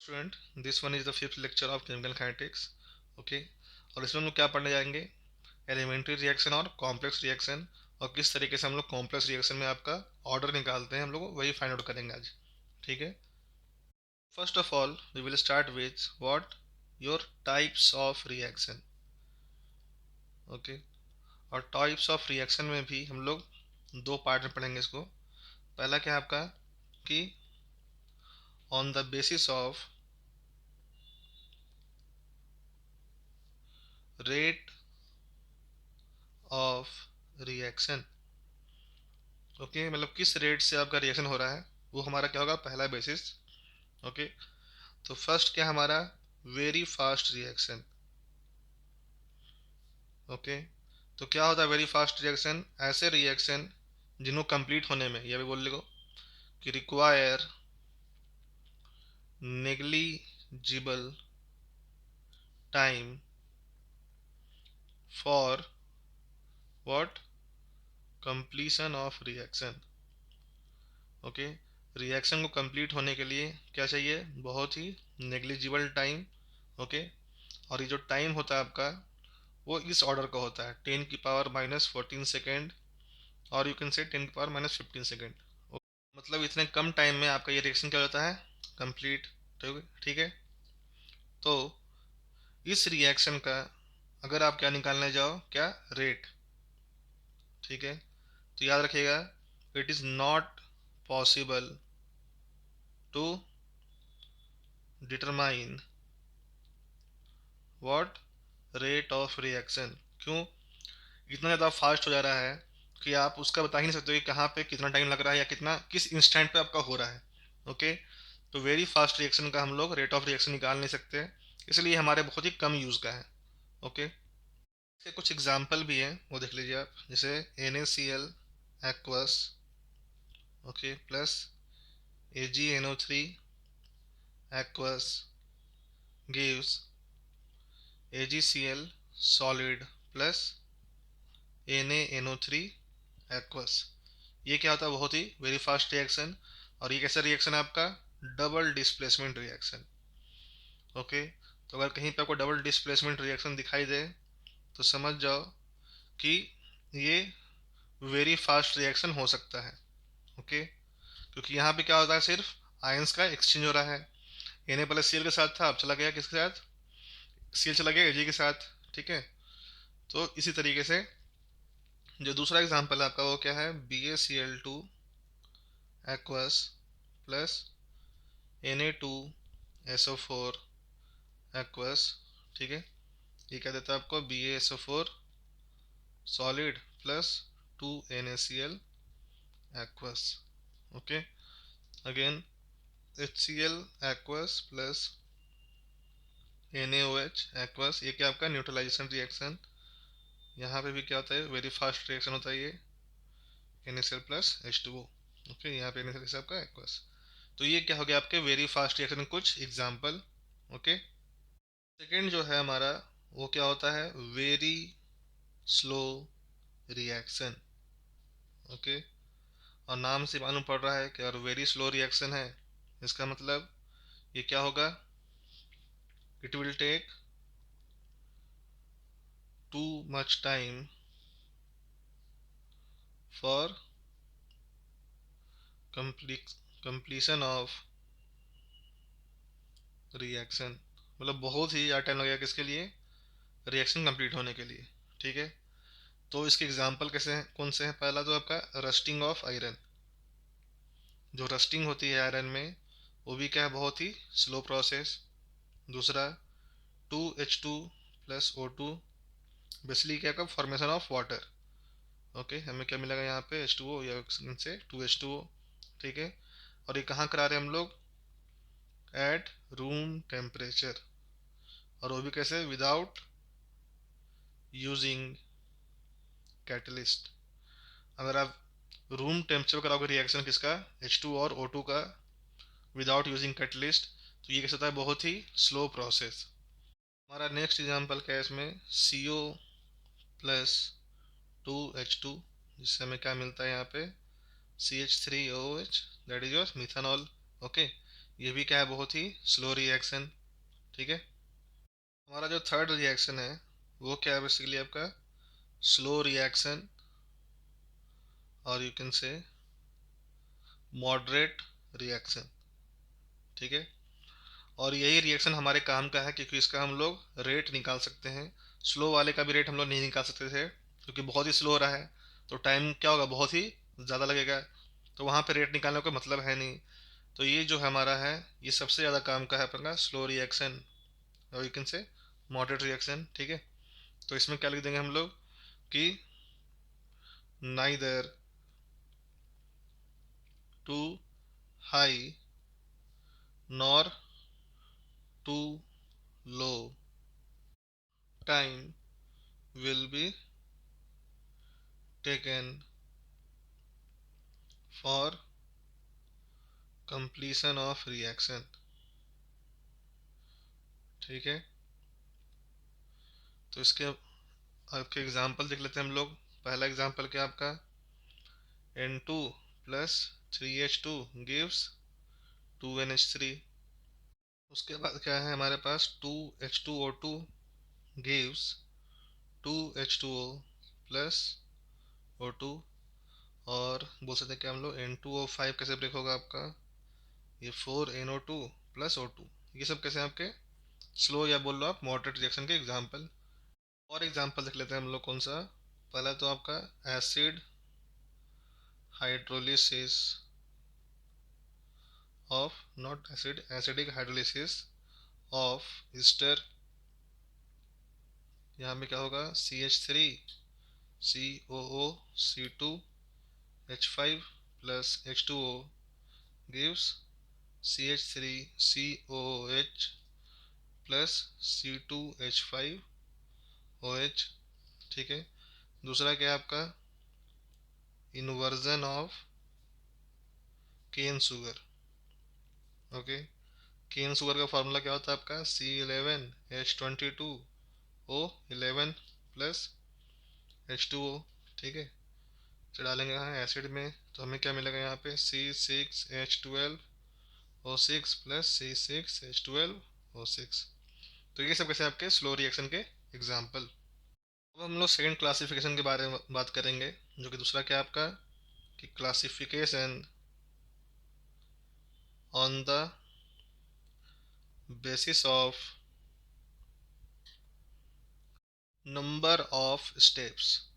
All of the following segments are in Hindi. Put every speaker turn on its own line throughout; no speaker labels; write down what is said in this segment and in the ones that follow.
Student, this one is the fifth lecture of chemical kinetics. Okay, और इसमें हम लोग क्या पढ़ने जाएंगे? एलिमेंट्री रिएक्शन और कॉम्प्लेक्स रिएक्शन, और किस तरीके से हम लोग कॉम्प्लेक्स रिएक्शन में आपका ऑर्डर निकालते हैं, हम लोग वही फाइंड आउट करेंगे आज। ठीक है, first of all we will start with what your types of reaction. Okay, और टाइप्स ऑफ रिएक्शन में भी हम लोग दो पार्ट में पढ़ेंगे इसको। पहला क्या है आपका कि on the basis of rate of reaction. Okay, मतलब किस रेट से आपका रिएक्शन हो रहा है, वो हमारा क्या होगा, पहला बेसिस। ओके, तो फर्स्ट क्या हमारा, वेरी फास्ट रिएक्शन। ओके, तो क्या होता है वेरी फास्ट रिएक्शन? ऐसे रिएक्शन जिनको कंप्लीट होने में, ये भी बोल लो कि require negligible time for what, completion of reaction. Okay, reaction को कंप्लीट होने के लिए क्या चाहिए, बहुत ही नेग्लिजिबल टाइम। ओके, और ये जो टाइम होता है आपका, वो इस ऑर्डर का होता है 10⁻⁻14 सेकेंड, और यू कैन से 10⁻⁻15 सेकेंड। मतलब इतने कम टाइम में आपका ये रिएक्शन क्या होता है, कंप्लीट। ठीक है, तो इस रिएक्शन का अगर आप क्या निकालने जाओ, क्या, रेट। ठीक है, तो याद रखिएगा, it is not possible to determine what, rate of reaction. क्यों? इतना ज़्यादा फास्ट हो जा रहा है कि आप उसका बता ही नहीं सकते कि कहाँ पे कितना टाइम लग रहा है या कितना किस इंस्टेंट पे आपका हो रहा है। ओके, तो वेरी फास्ट रिएक्शन का हम लोग रेट ऑफ रिएक्शन निकाल नहीं सकते, इसलिए हमारे बहुत ही कम यूज़ का है। ओके, इसके कुछ एग्जाम्पल भी हैं, वो देख लीजिए आप, जैसे NaCl aqueous, okay, plus AgNO3 aqueous gives AgCl solid plus NaNO3 aqueous. ये क्या होता है, बहुत ही वेरी फास्ट रिएक्शन, और ये कैसा रिएक्शन है आपका, डबल डिस्प्लेसमेंट रिएक्शन। ओके, तो अगर कहीं पे आपको डबल डिस्प्लेसमेंट रिएक्शन दिखाई दे तो समझ जाओ कि ये वेरी फास्ट रिएक्शन हो सकता है। ओके, क्योंकि यहाँ पे क्या होता है, सिर्फ आयंस का एक्सचेंज हो रहा है। Na+Cl के साथ था, अब चला गया किसके साथ, Cl चला गया Ag के साथ। ठीक है, तो इसी तरीके से जो दूसरा एग्जांपल है आपका, वो क्या है, BaCl2 aqueous plus Na2SO4 aqueous. ठीक है, ये क्या देता है आपको, BaSO4 solid plus 2NaCl aqueous. Okay, again HCl aqueous plus NaOH aqueous, ये क्या आपका न्यूट्रलाइजेशन रिएक्शन। यहाँ पे भी क्या होता है, वेरी फास्ट रिएक्शन होता है ये, NaCl प्लस H2O। ओके, यहाँ पे NaCl आपका एक्वस। तो ये क्या हो गया आपके वेरी फास्ट रिएक्शन के कुछ एग्जाम्पल। ओके, सेकेंड जो है हमारा, वो क्या होता है, वेरी स्लो रिएक्शन। ओके, और नाम से मालूम पड़ रहा है कि और वेरी स्लो रिएक्शन है, इसका मतलब ये क्या होगा, it will take too much time for completion of reaction. मतलब बहुत ही ज़्यादा टाइम लगेगा किसके लिए, रिएक्शन कंप्लीट होने के लिए। ठीक है, तो इसके एग्जांपल कैसे हैं, कौन से हैं? पहला तो आपका रस्टिंग ऑफ आयरन। जो रस्टिंग होती है आयरन में, वो भी क्या है, बहुत ही स्लो प्रोसेस। दूसरा 2H2+O2, बेसिकली क्या का फॉर्मेशन ऑफ वाटर। ओके, हमें क्या मिलेगा यहाँ पे, H2O या से 2H2O। ठीक है, और ये कहाँ करा रहे हैं हम लोग, एट रूम टेम्परेचर, और वो भी कैसे, विदाउट यूजिंग कैटलिस्ट। अगर आप रूम टेम्परेचर कराओगे रिएक्शन किसका, H2 और O2 का, विदाउट यूजिंग कैटलिस्ट, तो ये कैसे होता है, बहुत ही स्लो प्रोसेस। हमारा नेक्स्ट एग्जांपल क्या है इसमें, CO+2H2, जिससे हमें क्या मिलता है यहाँ पे, CH3OH, that is your methanol. Okay, ये भी क्या है, बहुत ही स्लो रिएक्शन। ठीक है। हमारा जो थर्ड रिएक्शन है वो क्या है, बेसिकली आपका स्लो रिएक्शन, और you can say moderate reaction. ठीक है। और यही रिएक्शन हमारे काम का है, क्योंकि इसका हम लोग रेट निकाल सकते हैं। स्लो वाले का भी रेट हम लोग नहीं निकाल सकते थे, क्योंकि बहुत ही स्लो हो रहा है, तो टाइम क्या होगा, बहुत ही ज़्यादा लगेगा, तो वहाँ पे रेट निकालने का कोई मतलब है नहीं। तो ये जो हमारा है, ये सबसे ज़्यादा काम का है अपन का स्लो रिएक्शन, और you can say moderate reaction. ठीक है। तो इसमें क्या लिख देंगे हम लोग कि neither too high nor too low time will be taken for completion of reaction। ठीक है। तो इसके आपके एग्जांपल देख लेते हैं हम लोग। पहला एग्जांपल क्या आपका, N2 plus 3H2 gives 2NH3। उसके बाद क्या है हमारे पास, 2H2O2 gives 2H2O plus O2। और बोल सकते हैं कि हम लोग N2O5 कैसे ब्रेक होगा आपका, ये 4NO2 प्लस O2। ये सब कैसे आपके स्लो या बोल लो आप मॉडरेट रिएक्शन के एग्जांपल। और एग्जांपल देख लेते हैं हम लोग कौन सा। पहला तो आपका acid hydrolysis of, not acid, acidic hydrolysis of Easter. यहाँ पे क्या होगा, CH3COO, C2H5 plus H2O gives CH3COOH plus C2H5OH। ठीक है। दूसरा क्या है आपका, inversion of cane sugar. Okay. Cane sugar का फॉर्मूला क्या होता है आपका, C11H22O11 प्लस H2O। ठीक है। तो डालेंगे यहाँ एसिड में, तो हमें क्या मिलेगा यहाँ पे, C6H12O6 प्लस C6H12O6। तो ये सब कैसे आपके स्लो रिएक्शन के एग्जाम्पल। अब हम लोग सेकेंड क्लासिफिकेशन के बारे में बात करेंगे, जो कि दूसरा क्या है आपका, कि classification on the basis of number of steps.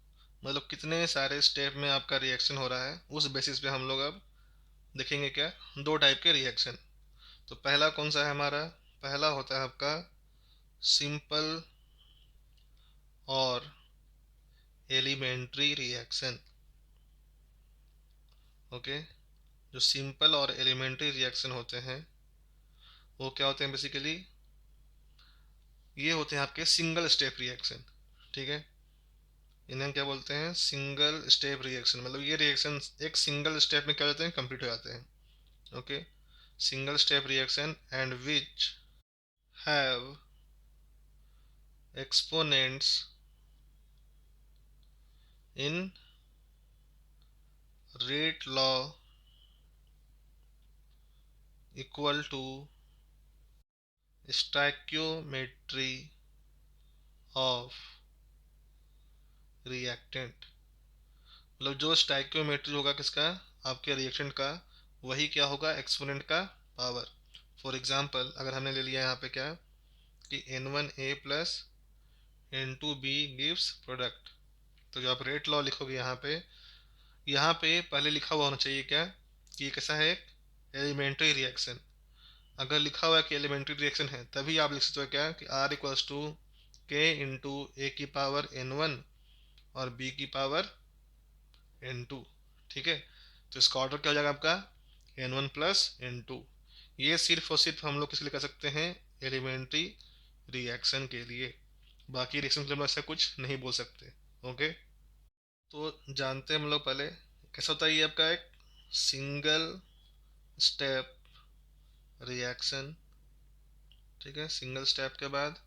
मतलब कितने सारे स्टेप में आपका रिएक्शन हो रहा है, उस बेसिस पे हम लोग अब देखेंगे क्या, दो टाइप के रिएक्शन। तो पहला कौन सा है हमारा, पहला होता है आपका सिंपल और एलिमेंट्री रिएक्शन। ओके। जो सिंपल और एलिमेंट्री रिएक्शन होते हैं वो क्या होते हैं, बेसिकली ये होते हैं आपके सिंगल स्टेप रिएक्शन। ठीक है। इन्हें क्या बोलते हैं, सिंगल स्टेप रिएक्शन। मतलब ये रिएक्शन एक सिंगल स्टेप में क्या हो जाते हैं, कंप्लीट हो जाते हैं। Okay. Single step reaction and which have exponents in rate law equal to stoichiometry of reactant। मतलब जो स्टाइक्योमेट्री होगा किसका, आपके रिएक्शन का, वही क्या होगा, एक्सपोनेंट का पावर। फॉर एग्जांपल अगर हमने ले लिया यहाँ पे क्या, कि N1A plus N2B gives product. तो जो आप रेट लॉ लिखोगे यहाँ पे पहले लिखा हुआ होना चाहिए क्या, कि ये कैसा है, एक एलिमेंट्री रिएक्शन। अगर लिखा हुआ है कि एलिमेंट्री रिएक्शन है, तभी आप लिख सकते हो क्या, कि R equals to K into A की पावर N1 और बी की पावर N2। ठीक है। तो इसका ऑर्डर क्या हो जाएगा आपका, N1 प्लस N2। ये सिर्फ और सिर्फ हम लोग किस लिए कर सकते हैं, एलिमेंट्री रिएक्शन के लिए। बाकी रिएक्शन के लिए हम ऐसा कुछ नहीं बोल सकते। ओके। तो जानते हैं हम लोग पहले कैसा होता है ये आपका एक सिंगल स्टेप रिएक्शन। ठीक है। सिंगल स्टेप के बाद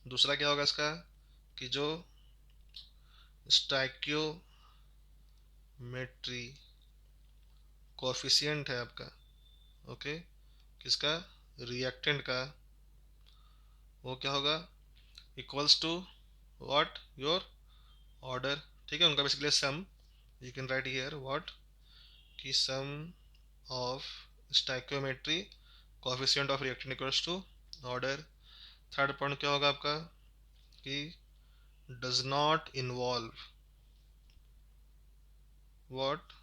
दूसरा क्या होगा इसका, कि जो स्टाइक्योमेट्री कोफिशिएंट है आपका। ओके। किसका, रिएक्टेंट का, वो क्या होगा, equals to what, your order. ठीक है, उनका basically sum, you can write here what, कि sum of stoichiometry coefficient of reactant equals to order. Third point क्या होगा आपका, कि does not involve what,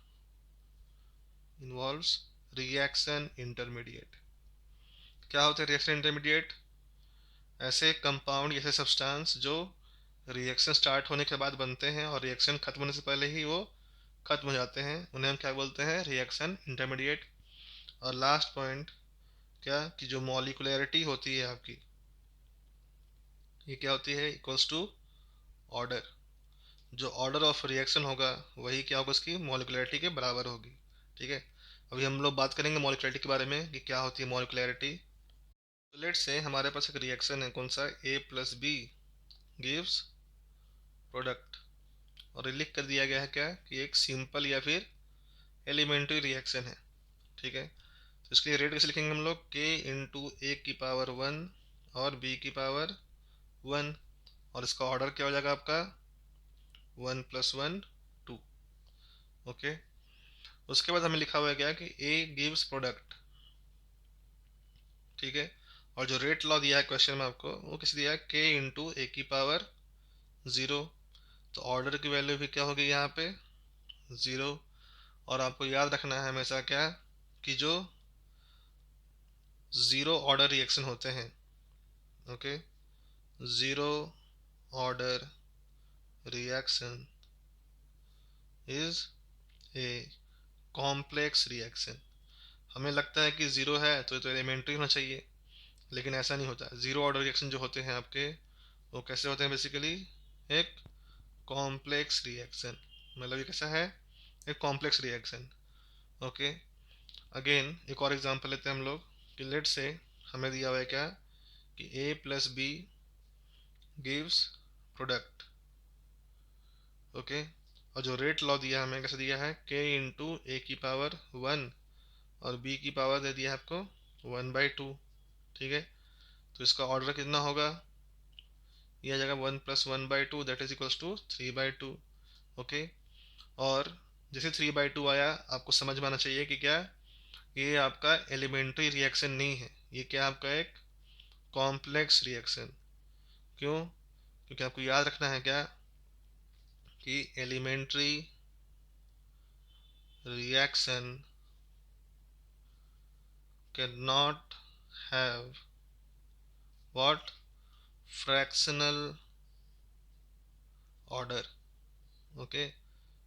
involves reaction intermediate. क्या होते हैं रिएक्शन इंटरमीडिएट, ऐसे कंपाउंड, ऐसे सब्सटेंस जो रिएक्शन स्टार्ट होने के बाद बनते हैं और रिएक्शन खत्म होने से पहले ही वो खत्म हो जाते हैं, उन्हें हम क्या बोलते हैं, रिएक्शन इंटरमीडिएट। और लास्ट पॉइंट क्या, कि जो मॉलिकुलैरिटी होती है आपकी, ये क्या होती है, इक्वल्स टू ऑर्डर। जो ऑर्डर ऑफ रिएक्शन होगा वही क्या होगा, उसकी मॉलिकुलैरिटी के बराबर होगी। ठीक है, अभी हम लोग बात करेंगे मॉलिकुलैरिटी के बारे में कि क्या होती है मॉलिकुलैरिटी। तो लेट्स से हमारे पास एक रिएक्शन है, कौन सा, ए प्लस बी गिव्स प्रोडक्ट, और ये लिख कर दिया गया है क्या, कि एक सिंपल या फिर एलिमेंट्री रिएक्शन है। ठीक है, तो इसके लिए रेट कैसे लिखेंगे हम लोग, के इंटू ए की पावर वन और बी की पावर वन, और इसका ऑर्डर क्या हो जाएगा आपका, one plus one, two. Okay, उसके बाद हमें लिखा हुआ है क्या, कि ए गिव्स प्रोडक्ट। ठीक है, और जो रेट लॉ दिया है क्वेश्चन में आपको, वो किस दिया है, के इंटू ए की पावर ज़ीरो। तो ऑर्डर की वैल्यू भी क्या होगी यहाँ पे, ज़ीरो। और आपको याद रखना है हमेशा क्या, कि जो ज़ीरो ऑर्डर रिएक्शन होते हैं, okay, zero order reaction is a complex reaction. हमें लगता है कि ज़ीरो है तो ये तो एलिमेंट्री होना चाहिए, लेकिन ऐसा नहीं होता। ज़ीरो ऑर्डर रिएक्शन जो होते हैं आपके, वो कैसे होते हैं, बेसिकली एक कॉम्प्लेक्स रिएक्शन। मतलब ये कैसा है, एक कॉम्प्लेक्स रिएक्शन। ओके, अगेन एक और एग्जांपल लेते हैं हम लोग, कि लेट से हमें दिया हुआ है क्या, कि A plus B gives product. Okay, और जो रेट लॉ दिया हमें कैसे दिया है, के इंटू ए की पावर वन और बी की पावर दे दिया है आपको वन बाई टू। ठीक है, तो इसका ऑर्डर कितना होगा, यह आ जाएगा one plus one by two, that is equals to three by two. Okay, और जैसे थ्री बाई टू आया, आपको समझ में आना चाहिए कि क्या, ये आपका एलिमेंट्री रिएक्शन नहीं है, ये क्या आपका एक कॉम्प्लेक्स रिएक्शन। क्यों, क्योंकि आपको याद रखना है क्या, कि elementary reaction can not have what, fractional order. Okay,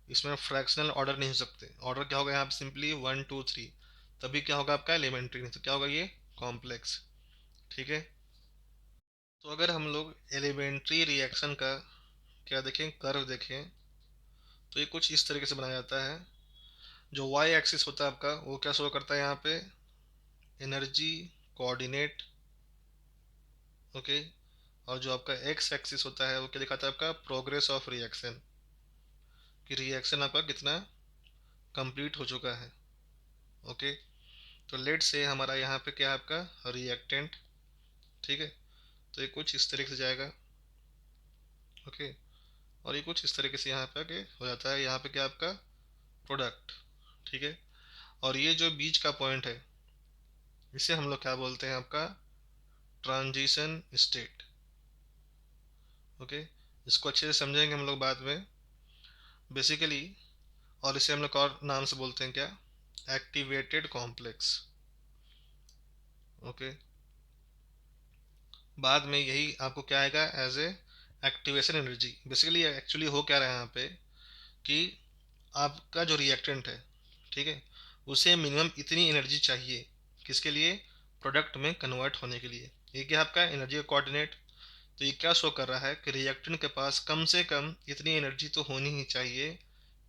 इसमें फ्रैक्शनल ऑर्डर नहीं हो सकते। ऑर्डर क्या होगा यहाँ पे, सिंपली वन टू थ्री, तभी क्या होगा आपका एलिमेंट्री, नहीं तो क्या होगा ये कॉम्प्लेक्स। ठीक है, तो अगर हम लोग एलिमेंट्री रिएक्शन का क्या देखें, कर्व देखें, तो ये कुछ इस तरीके से बनाया जाता है। जो वाई एक्सिस होता है आपका, वो क्या शो करता है यहाँ पे, एनर्जी कोऑर्डिनेट। ओके, और जो आपका एक्स एक्सिस होता है वो क्या दिखाता है, आपका प्रोग्रेस ऑफ रिएक्शन, कि रिएक्शन आपका कितना कंप्लीट हो चुका है। ओके, तो लेट से हमारा यहाँ पे क्या है, आपका रिएक्टेंट। ठीक है, तो ये कुछ इस तरीके से जाएगा। ओके, और ये कुछ इस तरीके से यहाँ पे आके हो जाता है, यहाँ पे क्या आपका प्रोडक्ट। ठीक है, और ये जो बीच का पॉइंट है, इसे हम लोग क्या बोलते हैं, आपका ट्रांजिशन स्टेट। ओके, इसको अच्छे से समझेंगे हम लोग बाद में बेसिकली। और इसे हम लोग और नाम से बोलते हैं क्या, एक्टिवेटेड कॉम्प्लेक्स। ओके, बाद में यही आपको क्या आएगा, as a activation energy. Basically actually हो क्या रहा है यहाँ पे, कि आपका जो रिएक्टेंट है, ठीक है, उसे मिनिमम इतनी एनर्जी चाहिए, किसके लिए, प्रोडक्ट में कन्वर्ट होने के लिए। ये क्या आपका एनर्जी कोऑर्डिनेट। तो ये क्या शो कर रहा है, कि रिएक्टेंट के पास कम से कम इतनी एनर्जी तो होनी ही चाहिए,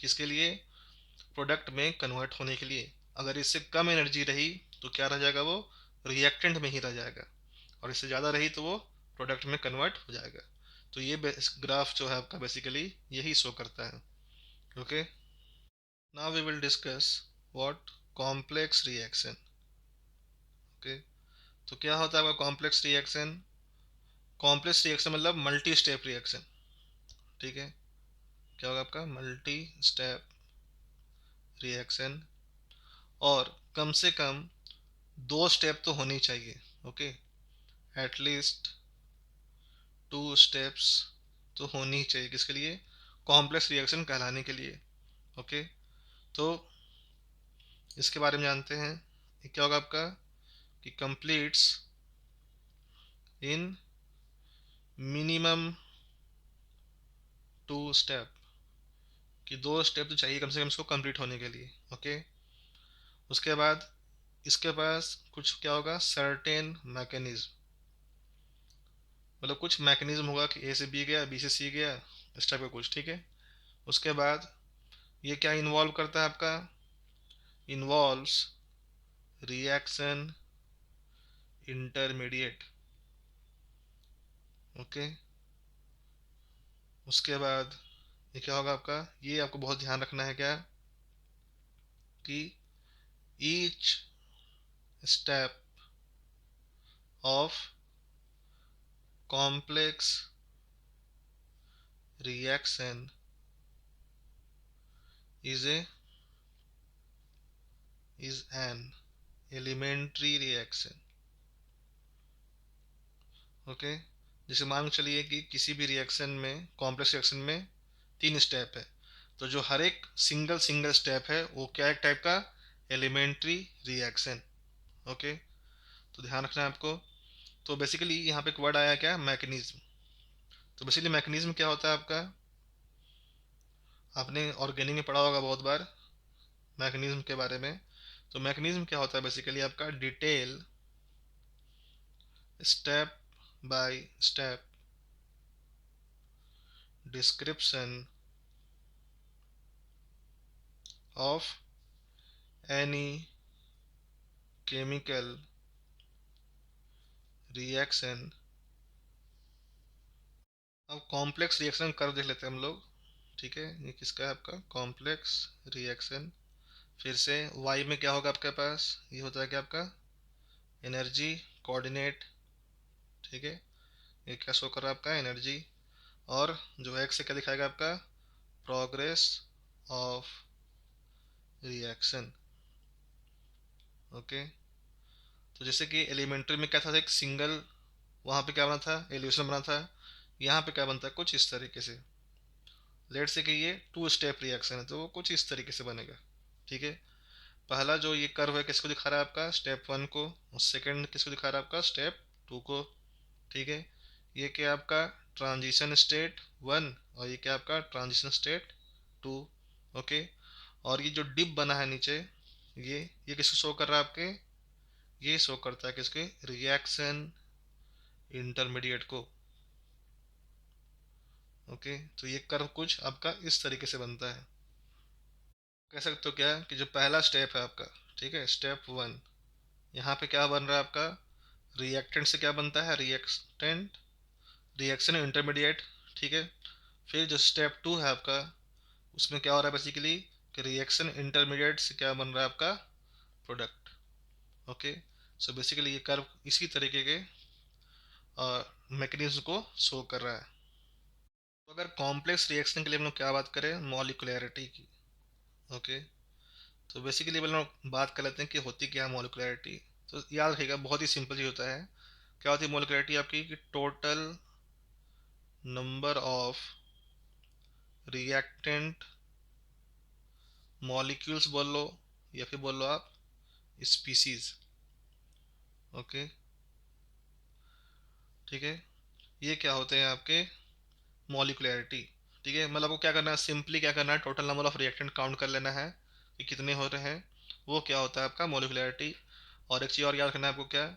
किसके लिए, प्रोडक्ट में कन्वर्ट होने के लिए। अगर इससे कम एनर्जी रही तो क्या रह जाएगा, वो रिएक्टेंट में ही रह जाएगा, और इससे ज़्यादा रही तो वो प्रोडक्ट में कन्वर्ट हो जाएगा। तो ये ग्राफ जो है आपका बेसिकली यही शो करता है। Okay, now we will discuss what complex reaction. Okay, तो क्या होता है आपका कॉम्प्लेक्स रिएक्शन? कॉम्प्लेक्स रिएक्शन मतलब मल्टी स्टेप रिएक्शन, ठीक है। क्या होगा आपका? मल्टी स्टेप रिएक्शन, और कम से कम दो स्टेप तो होनी चाहिए। ओके, एटलीस्ट टू स्टेप्स तो होनी ही चाहिए, किसके लिए? कॉम्प्लेक्स रिएक्शन कहलाने के लिए। ओके, तो इसके बारे में जानते हैं। ये क्या होगा आपका कि completes in minimum two step, कि दो स्टेप तो चाहिए कम से कम इसको कंप्लीट होने के लिए। ओके, उसके बाद इसके पास कुछ क्या होगा? सर्टेन मैकेनिज्म, मतलब कुछ मैकेनिज्म होगा कि ए से बी गया, बी से सी गया, इस टाइप का कुछ, ठीक है। उसके बाद ये क्या इन्वॉल्व करता है आपका? Involves reaction intermediate. ओके, उसके बाद ये क्या होगा आपका? ये आपको बहुत ध्यान रखना है क्या, कि each step of complex reaction is a is an elementary reaction. Okay, जैसे मान के चलिए कि किसी भी रिएक्शन में, कॉम्प्लेक्स रिएक्शन में तीन स्टेप है, तो जो हर एक सिंगल सिंगल स्टेप है वो क्या, एक टाइप का एलिमेंट्री रिएक्शन। ओके, तो ध्यान रखना है आपको। तो बेसिकली यहाँ पे एक वर्ड आया क्या? मैकेनिज्म। तो बेसिकली मैकेनिज्म क्या होता है आपका? आपने ऑर्गेनिक में पढ़ा होगा बहुत बार मैकेनिज्म के बारे में। तो मैकेनिज्म क्या होता है? बेसिकली आपका detail step by step description of any chemical reaction. अब कॉम्प्लेक्स रिएक्शन कर देख लेते हैं हम लोग, ठीक है। ये किसका है आपका? Complex reaction. फिर से वाई में क्या होगा आपके पास? ये होता है क्या आपका? एनर्जी कोऑर्डिनेट, ठीक है। ये क्या शो कर रहा है आपका? एनर्जी। और जो एक्स से क्या दिखाएगा आपका? Progress of reaction. ओके, तो जैसे कि एलिमेंट्री में क्या था, एक सिंगल, वहां पे क्या बना था? एलिवेशन बना था। यहाँ पे क्या बनता है? कुछ इस तरीके से। लेट से कि ये टू स्टेप रिएक्शन है, तो वो कुछ इस तरीके से बनेगा, ठीक है। पहला जो ये कर्व है किसको दिखा रहा है आपका? स्टेप वन को। और सेकेंड किसको दिखा रहा है आपका? स्टेप टू को, ठीक है। ये क्या आपका? ट्रांजिशन स्टेट वन, और ये क्या आपका? Transition state to. ओके, और ये जो डिप बना है नीचे, ये किसको शो कर रहा है आपके? ये शो करता है किसके? रिएक्शन इंटरमीडिएट को। ओके, तो ये कर्व कुछ आपका इस तरीके से बनता है। कह सकते हो क्या कि जो पहला स्टेप है आपका, ठीक है, स्टेप वन, यहाँ पे क्या बन रहा है आपका? रिएक्टेंट से क्या बनता है? रिएक्टेंट, रिएक्शन इंटरमीडिएट, ठीक है। फिर जो स्टेप टू है आपका, उसमें क्या हो रहा है बेसिकली? कि रिएक्शन इंटरमीडिएट से क्या बन रहा है आपका? प्रोडक्ट। ओके, सो बेसिकली ये कर्व इसी तरीके के मैकेनिज्म को शो कर रहा है। तो अगर कॉम्प्लेक्स रिएक्शन के लिए हम लोग क्या बात करें? मॉलिकुलैरिटी की। ओके, तो बेसिकली हम लोग बात कर लेते हैं कि होती क्या है मॉलिकुलैरिटी। तो याद रखिएगा, बहुत ही सिंपल ही होता है। क्या होती है मॉलिकुलैरिटी आपकी? कि total number of reactant molecules बोल लो, या फिर बोल लो आप स्पीसीज। ओके, ठीक है। ये क्या होते हैं आपके? मॉलिकुलैरिटी, ठीक है। मतलब आपको क्या करना है? सिंपली क्या करना है? Total number of reactant count कर लेना है कि कितने हो रहे हैं। वो क्या होता है आपका? मॉलिकुलैरिटी। और एक चीज़ और याद रखना है आपको, क्या?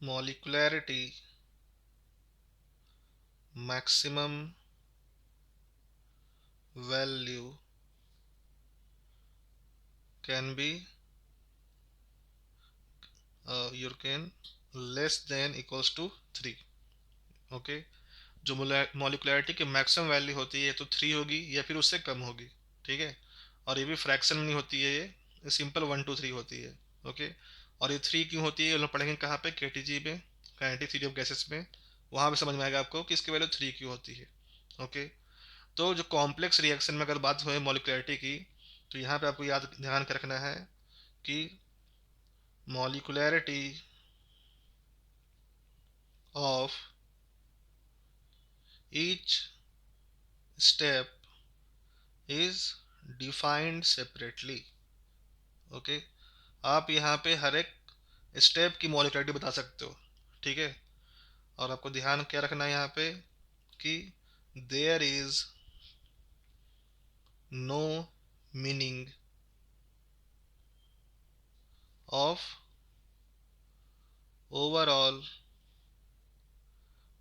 Molecularity maximum value can be you can less than equals to three. Okay, जो मॉलिकुलैरिटी की मैक्सिमम वैल्यू होती है तो थ्री होगी या फिर उससे कम होगी, ठीक है। और ये भी फ्रैक्शन में नहीं होती है, ये सिंपल वन टू थ्री होती है। ओके, और ये 3 क्यों होती है ये लोग पढ़ेंगे कहाँ पे, केटीजी में, काइनेटिक थ्योरी ऑफ गैसेस में। वहाँ पे समझ में आएगा आपको कि इसकी वैल्यू 3 क्यों होती है। ओके। तो जो कॉम्प्लेक्स रिएक्शन में अगर बात हुई मॉलिकुलैरिटी की, तो यहाँ पे आपको याद ध्यान कर रखना है कि molecularity of each step is defined separately. Okay. आप यहाँ पे हर एक स्टेप की मॉलिकुलैरिटी बता सकते हो, ठीक है। और आपको ध्यान क्या रखना है यहाँ पे कि there is no meaning of overall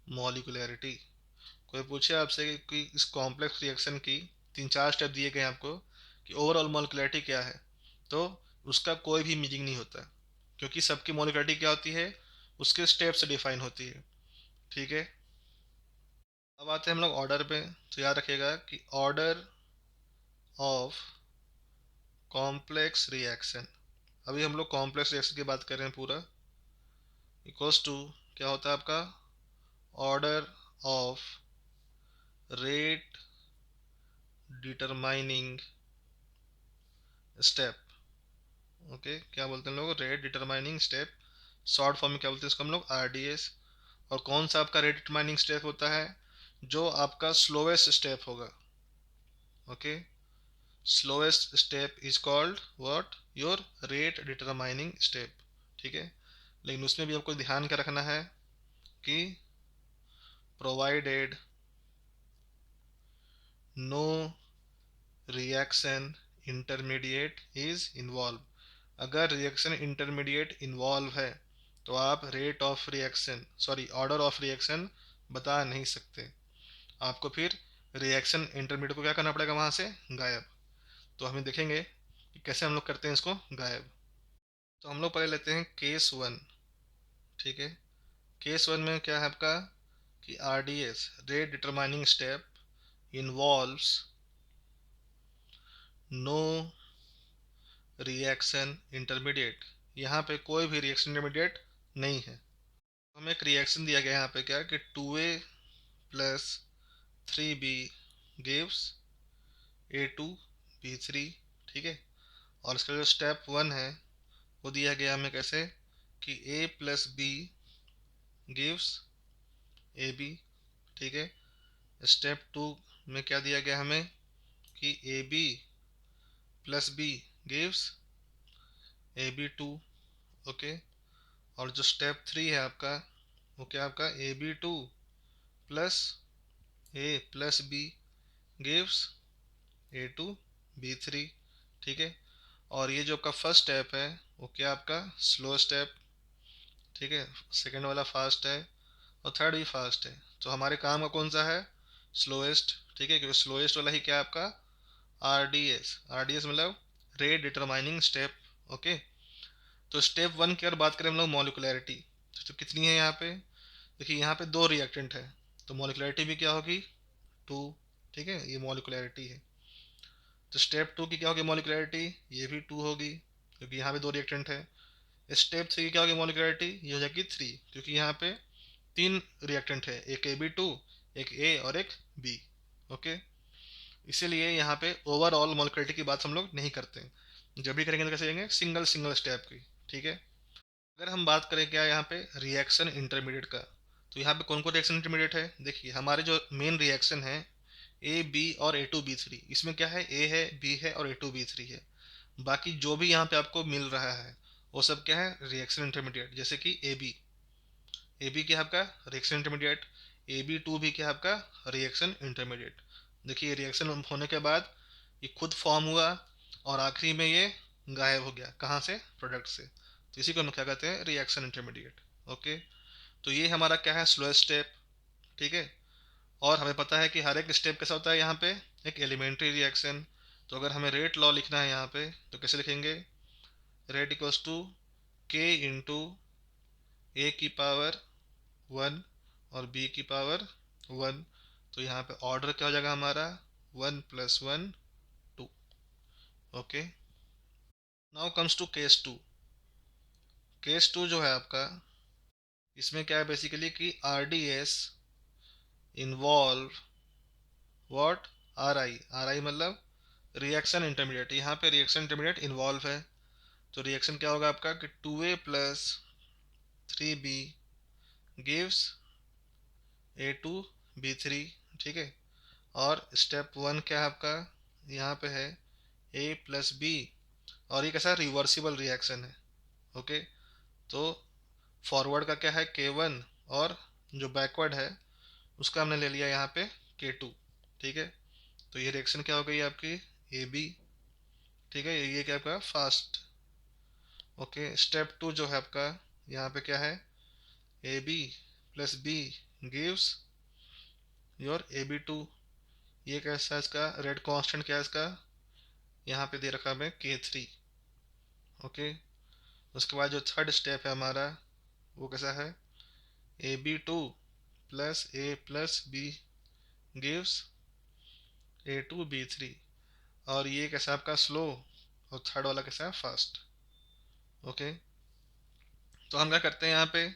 molecularity. कोई पूछे आपसे कि इस कॉम्प्लेक्स रिएक्शन की 3-4 स्टेप दिए गए हैं आपको कि ओवरऑल मॉलिकुलैरिटी क्या है, तो उसका कोई भी मीनिंग नहीं होता, क्योंकि सबकी मॉलिकुलैरिटी क्या होती है, उसके स्टेप से डिफाइन होती है, ठीक है। अब आते हैं हम लोग ऑर्डर पे। तो याद रखिएगा कि ऑर्डर ऑफ कॉम्प्लेक्स रिएक्शन, अभी हम लोग कॉम्प्लेक्स रिएक्शन की बात कर रहे हैं पूरा, इक्वल्स टू क्या होता है आपका, order of rate determining step. Okay, क्या बोलते हैं लोग, rate determining step. Short form में क्या बोलते हैं इसको हम लोग, आरडीएस। और कौन सा आपका रेट डिटरमाइनिंग स्टेप होता है, जो आपका स्लोएस्ट स्टेप होगा। Okay, slowest step is called what, your rate determining step, ठीक है। लेकिन उसमें भी आपको ध्यान क्या रखना है कि provided no reaction intermediate is involve, अगर रिएक्शन इंटरमीडिएट इन्वॉल्व है तो आप rate of reaction, sorry order of reaction बता नहीं सकते। आपको फिर रिएक्शन इंटरमीडिएट को क्या करना पड़ेगा वहां से, गायब। तो हम देखेंगे कि कैसे हम लोग करते हैं इसको गायब। तो हम लोग पहले लेते हैं केस वन, ठीक है। केस वन में क्या है आपका कि R D S, rate determining step, involves no reaction intermediate, यहाँ पे कोई भी रिएक्शन इंटरमीडिएट नहीं है। हमें एक रिएक्शन दिया गया है यहाँ पे क्या कि 2A plus 3B gives A2B3, ठीक है। और इसका जो स्टेप वन है वो दिया गया हमें कैसे कि A plus B gives AB, ठीक है। स्टेप टू में क्या दिया गया हमें कि AB plus B gives AB2, okay. और जो स्टेप थ्री है आपका वो क्या आपका AB2 plus A plus B gives A2B3, ठीक है। और ये जो आपका फर्स्ट स्टेप है वो क्या आपका स्लो स्टेप, ठीक है। सेकेंड वाला फास्ट है और थर्ड भी फास्ट है। तो हमारे काम का कौन सा है, स्लोएस्ट, ठीक है, क्योंकि स्लोएस्ट वाला ही क्या आपका आरडीएस, आरडीएस मतलब रेट डिटरमाइनिंग स्टेप। ओके। तो स्टेप वन की अगर बात करें हम लोग मॉलिकुलैरिटी, तो कितनी है यहाँ पे, देखिए यहाँ पे दो रिएक्टेंट है, तो मॉलिकुलैरिटी भी क्या होगी, टू, ठीक है, ये मॉलिकुलैरिटी है। तो स्टेप टू की क्या होगी मॉलिकुलैरिटी, ये भी टू होगी क्योंकि यहाँ पे दो रिएक्टेंट है। स्टेप थ्री की क्या होगी मॉलिकुलैरिटी, ये हो जाएगी थ्री, क्योंकि यहाँ पे तीन रिएक्टेंट है, एक AB2, एक ए और एक बी। ओके। इसीलिए यहाँ पे ओवरऑल मॉलिकुलैरिटी की बात हम लोग नहीं करते हैं। जब भी करेंगे तो कैसे करेंगे, सिंगल सिंगल स्टेप की, ठीक है। अगर हम बात करें क्या यहाँ पे रिएक्शन इंटरमीडिएट का, तो यहाँ पे कौन कौन रिएक्शन इंटरमीडिएट है, देखिए हमारे जो मेन रिएक्शन है A B और A2B3, इसमें क्या है, A है, B है और A2B3 है। बाकी जो भी यहाँ पे आपको मिल रहा है वो सब क्या है, रिएक्शन इंटरमीडिएट, जैसे कि ए बी क्या है आपका रिएक्शन इंटरमीडिएट, AB2 भी क्या है आपका रिएक्शन इंटरमीडिएट। देखिए रिएक्शन होने के बाद ये खुद फॉर्म हुआ और आखिरी में ये गायब हो गया, कहाँ से, प्रोडक्ट से। तो इसी को हम क्या कहते हैं, रिएक्शन इंटरमीडिएट। ओके। तो ये हमारा क्या है, स्लो स्टेप, ठीक है। और हमें पता है कि हर एक स्टेप कैसा होता है यहाँ पे, एक एलिमेंट्री रिएक्शन। तो अगर हमें रेट लॉ लिखना है यहाँ पे तो कैसे लिखेंगे, rate equals to K into A की पावर वन और बी की पावर वन। तो यहाँ पे ऑर्डर क्या हो जाएगा हमारा, one plus one, two. Okay. Now comes to case two. Case two जो है आपका, इसमें क्या है बेसिकली कि R D S involve what, R I मतलब रिएक्शन इंटरमीडिएट। यहाँ पे रिएक्शन इंटरमीडिएट इन्वॉल्व है, तो रिएक्शन क्या होगा आपका कि 2A+3B गिव्स A2B3। ठीक है, और स्टेप वन क्या है आपका, यहाँ पे है A+B, और ये कैसा रिवर्सिबल रिएक्शन है। ओके, तो फॉरवर्ड का क्या है K1, और जो बैकवर्ड है उसका हमने ले लिया यहाँ पे K2। ठीक है, तो ये रिएक्शन क्या हो गई आपकी AB। ठीक है, ये क्या आपका फास्ट। ओके, स्टेप टू जो है आपका, यहाँ पे क्या है AB+B गिव्स योर AB2। ये कैसा है इसका रेड कांस्टेंट, क्या है इसका यहाँ पे दे रखा है K3। ओके, उसके बाद जो थर्ड स्टेप है हमारा वो कैसा है AB2+A+B गिव्स A2B3, और ये कैसा आपका स्लो, और थर्ड वाला कैसा है फास्ट। ओके, तो हम क्या करते हैं यहाँ पे,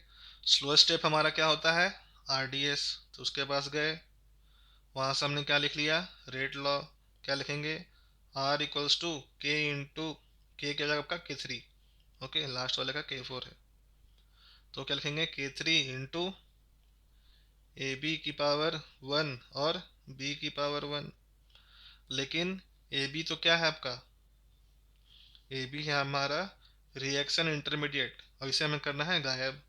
स्लो स्टेप हमारा क्या होता है RDS, तो उसके पास गए, वहां से हमने क्या लिख लिया रेट लॉ। क्या लिखेंगे R = K क्या हो जाएगा आपका K3। ओके, लास्ट वाले का K4 है, तो क्या लिखेंगे K3 × AB⁻1 और B⁻1। लेकिन AB तो क्या है आपका, AB है हमारा रिएक्शन इंटरमीडिएट, और इसे हमें करना है गायब।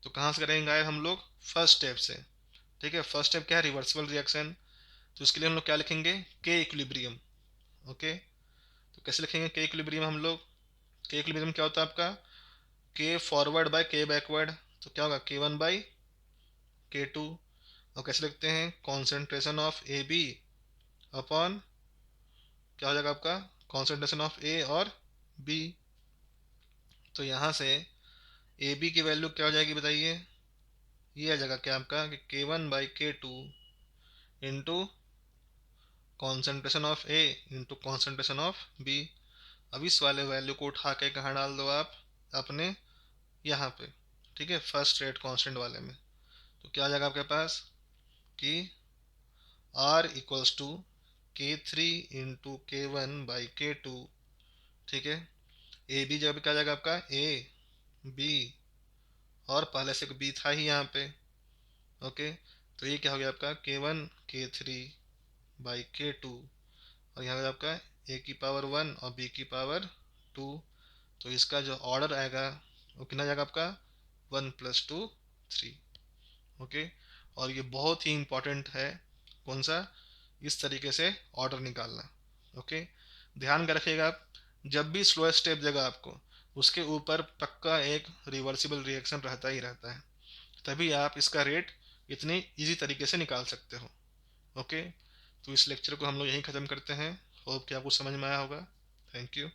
तो कहाँ से करेंगे गायब हम लोग, फर्स्ट स्टेप से। ठीक है, फर्स्ट स्टेप क्या है रिवर्सिबल रिएक्शन, तो इसके लिए हम लोग क्या लिखेंगे के इक्विलिब्रियम। ओके, तो कैसे लिखेंगे के इक्विलिब्रियम हम लोग, के इक्विलिब्रियम क्या होता है आपका के फॉरवर्ड बाय के बैकवर्ड, तो क्या होगा K1/K2। और कैसे लिखते हैं concentration of A B upon क्या हो जाएगा आपका कॉन्सेंट्रेशन ऑफ ए और बी। तो यहाँ से ए बी की वैल्यू क्या हो जाएगी बताइए, ये आ जाएगा क्या आपका कि K1/K2 into concentration of A into concentration of B. अब इस वाले वैल्यू को उठा के कहाँ डाल दो आप, अपने यहाँ पे। ठीक है, फर्स्ट रेट कांस्टेंट वाले में, तो क्या आ जाएगा आपके पास कि R = K3 × K1/K2। ठीक है, ए बी जब क्या आ जाएगा आपका ए बी, और पहले से बी था ही यहाँ पे। ओके, तो ये क्या हो गया आपका K1/K3/K2, और यहाँ पे आपका A⁻1 और B⁻2। तो इसका जो ऑर्डर आएगा वो कितना जाएगा आपका 1+2 3। ओके, और ये बहुत ही इंपॉर्टेंट है, कौन सा, इस तरीके से ऑर्डर निकालना। ओके, ध्यान में रखिएगा आप, जब भी स्लो स्टेप देगा आपको उसके ऊपर पक्का एक रिवर्सिबल रिएक्शन रहता ही रहता है, तभी आप इसका रेट इतनी इजी तरीके से निकाल सकते हो। ओके, तो इस लेक्चर को हम लोग यहीं ख़त्म करते हैं। होप कि आपको समझ में आया होगा। Thank you.